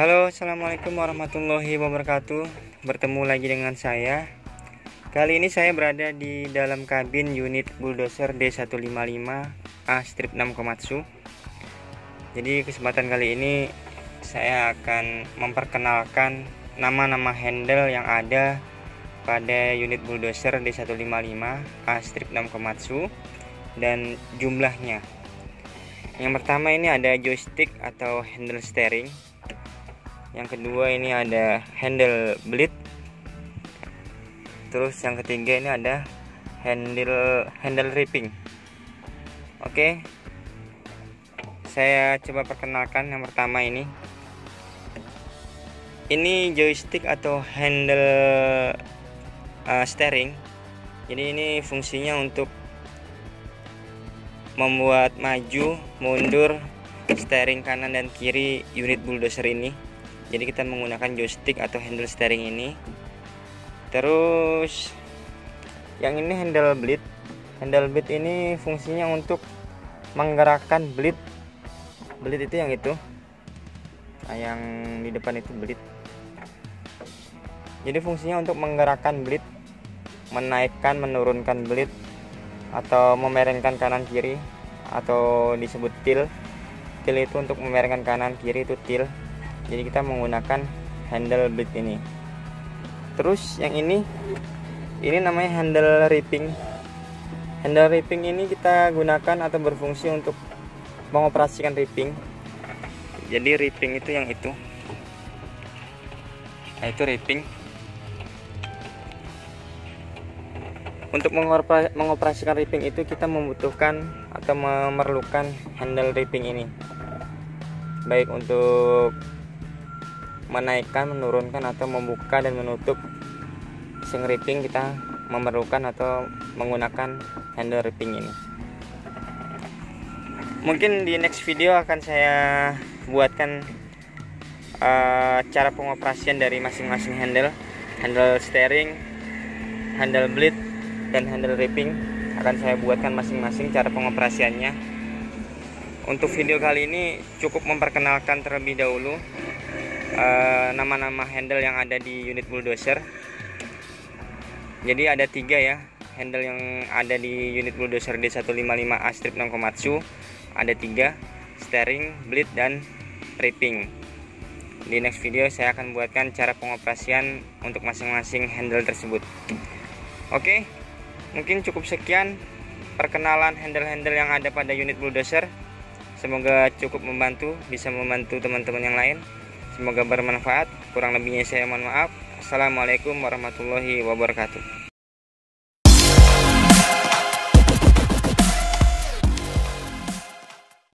Halo, assalamualaikum warahmatullahi wabarakatuh. Bertemu lagi dengan saya. Kali ini saya berada di dalam kabin unit bulldozer D155A strip 6 Komatsu. Jadi kesempatan kali ini saya akan memperkenalkan nama-nama handle yang ada pada unit bulldozer D155A strip 6 Komatsu dan jumlahnya. Yang pertama ini ada joystick atau handle steering. Yang kedua ini ada handle bleed. Terus yang ketiga ini ada handle ripping. Oke, saya coba perkenalkan. Yang pertama ini joystick atau handle steering. Jadi ini fungsinya untuk membuat maju mundur steering kanan dan kiri unit bulldozer ini. Jadi kita menggunakan joystick atau handle steering ini. Terus yang ini handle bleed. Handle bleed ini fungsinya untuk menggerakkan bleed. Bleed itu yang itu. Nah, yang di depan itu bleed. Jadi fungsinya untuk menggerakkan bleed, menaikkan menurunkan bleed, atau memiringkan kanan kiri, atau disebut tilt. Tilt itu untuk memiringkan kanan kiri, itu tilt. Jadi kita menggunakan handle bleed ini. Terus yang ini namanya handle ripping. Handle ripping ini kita gunakan atau berfungsi untuk mengoperasikan ripping. Jadi ripping itu yang itu. Nah, itu ripping. Untuk mengoperasikan ripping itu kita membutuhkan atau memerlukan handle ripping ini, baik untuk menaikkan, menurunkan, atau membuka dan menutup mesin ripping. Kita memerlukan atau menggunakan handle ripping ini. Mungkin di next video akan saya buatkan cara pengoperasian dari masing-masing handle steering, handle bleed, dan handle ripping. Akan saya buatkan masing-masing cara pengoperasiannya. Untuk video kali ini cukup memperkenalkan terlebih dahulu nama-nama handle yang ada di unit bulldozer. Jadi ada 3 ya handle yang ada di unit bulldozer D155A strip 6 Komatsu. Ada 3, steering, bleed, dan ripping. Di next video saya akan buatkan cara pengoperasian untuk masing-masing handle tersebut. Oke, mungkin cukup sekian perkenalan handle-handle yang ada pada unit bulldozer. Semoga cukup membantu, bisa membantu teman-teman yang lain. Semoga bermanfaat. Kurang lebihnya saya mohon maaf. Assalamualaikum warahmatullahi wabarakatuh.